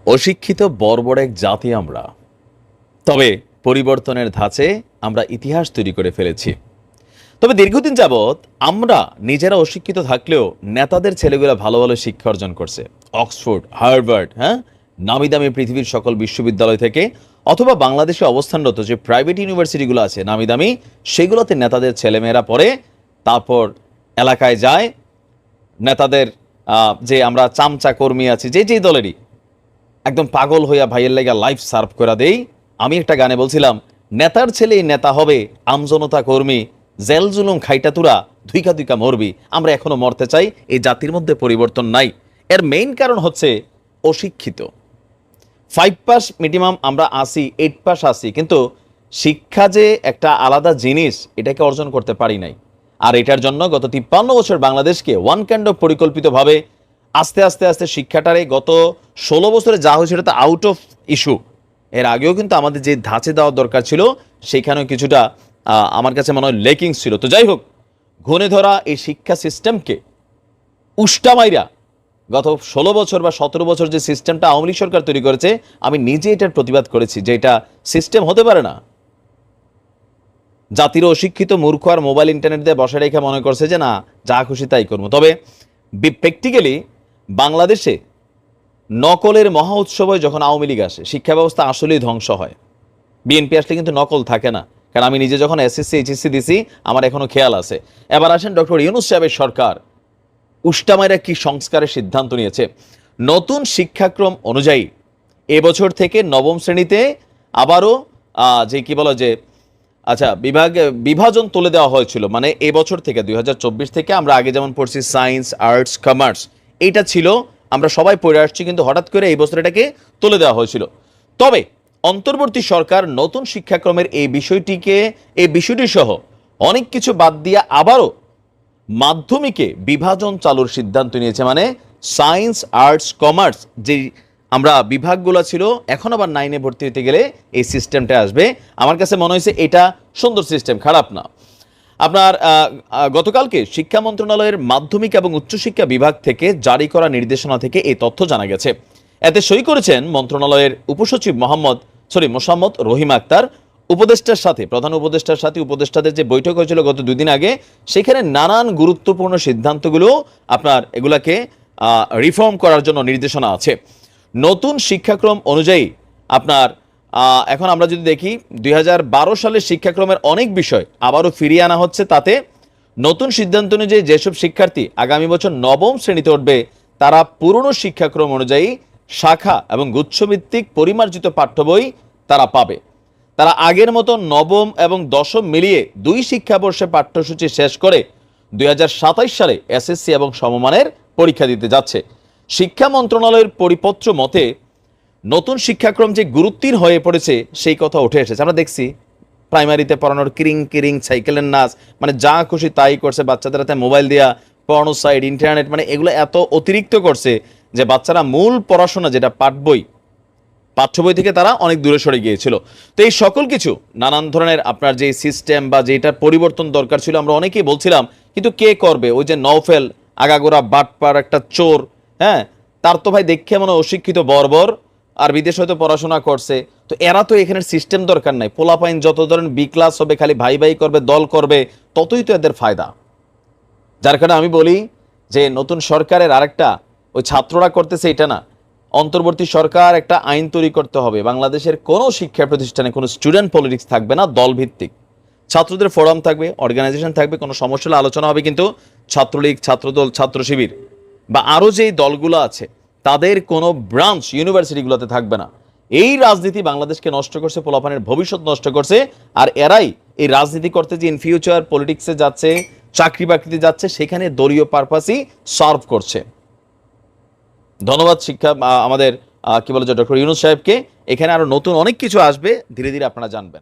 অশিক্ষিত বর্বর এক জাতি আমরা। তবে পরিবর্তনের ধাঁচে আমরা ইতিহাস তৈরি করে ফেলেছি। তবে দীর্ঘদিন যাবৎ আমরা নিজেরা অশিক্ষিত থাকলেও নেতাদের ছেলেগুলো ভালো ভালো শিক্ষা অর্জন করছে। অক্সফোর্ড, হার্ভার্ড, হ্যাঁ, নামি দামি পৃথিবীর সকল বিশ্ববিদ্যালয় থেকে, অথবা বাংলাদেশে অবস্থানরত যে প্রাইভেট ইউনিভার্সিটিগুলো আছে নামি দামি, সেগুলোতে নেতাদের ছেলেমেয়েরা পড়ে। তারপর এলাকায় যায়, নেতাদের যে আমরা চামচা কর্মী আছি যে যেই দলেরই, একদম পাগল হইয়া ভাইয়ের লেগা লাইফ সার্ভ করে দেই। আমি একটা গানে বলছিলাম, নেতার ছেলেই নেতা হবে, আমজনতা কর্মী, জেল জুলুম খাইটা তুরা, ধুইকা ধুইকা মরবি। আমরা এখনো মরতে চাই, এই জাতির মধ্যে পরিবর্তন নাই। এর মেইন কারণ হচ্ছে অশিক্ষিত। 5 পাস মিনিমাম আমরা আসি, 8 পাস আসি, কিন্তু শিক্ষা যে একটা আলাদা জিনিস, এটাকে অর্জন করতে পারি নাই। আর এটার জন্য গত 53 বছর বাংলাদেশকে ওয়ান কাইন্ড অফ পরিকল্পিতভাবে আস্তে আস্তে আস্তে শিক্ষাটারে গত 16 বছরে যা হয়েছে এটা তো আউট অফ ইস্যু। এর আগেও কিন্তু আমাদের যে ধাঁচে দেওয়ার দরকার ছিল, সেখানেও কিছুটা আমার কাছে মনে হয় লেকিংস ছিল। তো যাই হোক, ঘনে ধরা এই শিক্ষা সিস্টেমকে উষ্টামাইরা গত 16 বছর বা 17 বছর যে সিস্টেমটা আওয়ামী লীগ সরকার তৈরি করেছে, আমি নিজে এটার প্রতিবাদ করেছি যে এটা সিস্টেম হতে পারে না। জাতির অশিক্ষিত মূর্খ আর মোবাইল ইন্টারনেট দিয়ে বসে রেখে মনে করছে যে না, যা খুশি তাই করবো। তবে প্র্যাকটিক্যালি বাংলাদেশে নকলের মহা উৎসব হয় যখন আওয়ামী লীগ আসে, শিক্ষা ব্যবস্থা আসলেই ধ্বংস হয়। বিএনপি আসলে কিন্তু নকল থাকে না, কারণ আমি নিজে যখন এসএসসি এইচএসসি দিছি, আমার এখনো খেয়াল আছে। এবার আসেন ডক্টর ইউনূস সাহেবের সরকার উষ্টামাইরা কি সংস্কারের সিদ্ধান্ত নিয়েছে। নতুন শিক্ষাক্রম অনুযায়ী এবছর থেকে নবম শ্রেণীতে আবারও যে কি বলা যে আচ্ছা বিভাজন তুলে দেওয়া হয়েছিল। মানে এবছর থেকে 2024 থেকে আমরা আগে যেমন পড়ছি সায়েন্স, আর্টস, কমার্স, এইটা ছিল, আমরা সবাই পড়ে আসছি, কিন্তু হঠাৎ করে এই বছর এটাকে তুলে দেওয়া হয়েছিল। তবে অন্তর্বর্তী সরকার নতুন শিক্ষাক্রমের এই বিষয়টি সহ অনেক কিছু বাদ দিয়ে আবারও মাধ্যমিকে বিভাজন চালুর সিদ্ধান্ত নিয়েছে। মানে সায়েন্স, আর্টস, কমার্স যে আমরা বিভাগগুলো ছিল, এখন আবার 9-এ ভর্তি হতে গেলে এই সিস্টেমটা আসবে। আমার কাছে মনে হয়েছে এটা সুন্দর সিস্টেম, খারাপ না। আপনার গতকালকে শিক্ষা মন্ত্রণালয়ের মাধ্যমিক এবং উচ্চশিক্ষা বিভাগ থেকে জারি করা নির্দেশনা থেকে এই তথ্য জানা গেছে। এতে সই করেছেন মন্ত্রণালয়ের উপসচিব মোসাম্মদ রহিম আক্তার। প্রধান উপদেষ্টার সাথে উপদেষ্টাদের যে বৈঠক হয়েছিল গত 2 দিন আগে, সেখানে নানান গুরুত্বপূর্ণ সিদ্ধান্তগুলো আপনার এগুলাকে রিফর্ম করার জন্য নির্দেশনা আছে। নতুন শিক্ষাক্রম অনুযায়ী আপনার এখন আমরা যদি দেখি 2012 সালের শিক্ষাক্রমের অনেক বিষয় আবারও ফিরিয়ে আনা হচ্ছে। তাতে নতুন সিদ্ধান্ত অনুযায়ী যেসব শিক্ষার্থী আগামী বছর নবম শ্রেণীতে উঠবে, তারা পুরনো শিক্ষাক্রম অনুযায়ী শাখা এবং গুচ্ছভিত্তিক পরিমার্জিত পাঠ্য বই তারা পাবে। তারা আগের মতো নবম এবং দশম মিলিয়ে 2 শিক্ষাবর্ষে পাঠ্যসূচি শেষ করে 2027 সালে এসএসসি এবং সমমানের পরীক্ষা দিতে যাচ্ছে। শিক্ষা মন্ত্রণালয়ের পরিপত্র মতে নতুন শিক্ষাক্রম যে গুরুত্বহীন হয়ে পড়েছে সেই কথা উঠে এসেছে। আমরা দেখছি প্রাইমারিতে পড়ানোর কিরিং কিরিং সাইকেলের নাচ, মানে যা খুশি তাই করছে, বাচ্চাদের হাতে মোবাইল দেওয়া, পর্নো সাইট, ইন্টারনেট, মানে এগুলো এত অতিরিক্ত করছে যে বাচ্চারা মূল পড়াশোনা যেটা পাঠ্য বই থেকে তারা অনেক দূরে সরে গিয়েছিল। তো এই সকল কিছু নানান ধরনের আপনার যে সিস্টেম বা যেটার পরিবর্তন দরকার ছিল, আমরা অনেকেই বলছিলাম, কিন্তু কে করবে? ওই যে নওফেল আগাগোড়া বাটপার একটা চোর, হ্যাঁ, তার তো ভাই দেখে মনে অশিক্ষিত বর্বর, আর বিদেশে হয়তো পড়াশোনা করছে। তো এরা তো এখানে সিস্টেম দরকার নাই, পোলাপাইন যত ধরেন বি ক্লাস হবে, খালি ভাই ভাই করবে, দল করবে, ততই তো এদের ফায়দা। যার কারণে আমি বলি যে নতুন সরকারের আরেকটা ওই ছাত্ররা করতেছে এটা না, অন্তর্বর্তী সরকার একটা আইন তৈরি করতে হবে, বাংলাদেশের কোনো শিক্ষা প্রতিষ্ঠানে কোনো স্টুডেন্ট পলিটিক্স থাকবে না, দলভিত্তিক ছাত্রদের ফোরাম থাকবে, অর্গানাইজেশন থাকবে, কোনো সমস্যা হলে আলোচনা হবে, কিন্তু ছাত্রলীগ, ছাত্রদল, ছাত্র শিবির বা আরও যেই দলগুলো আছে তাদের কোনো ব্রাঞ্চ ইউনিভার্সিটিগুলোতে থাকবে না। এই রাজনীতি বাংলাদেশকে নষ্ট করছে, পোলাপানের ভবিষ্যৎ নষ্ট করছে। আর এরাই এই রাজনীতি করতে যে ইন ফিউচার পলিটিক্সে যাচ্ছে, চাকরি বাকরিতে যাচ্ছে, সেখানে দলীয় পারপাসই সার্ভ করছে। ধন্যবাদ আমাদের কি বলে ডক্টর ইউনূস সাহেবকে। এখানে আরো নতুন অনেক কিছু আসবে, ধীরে ধীরে আপনারা জানবেন।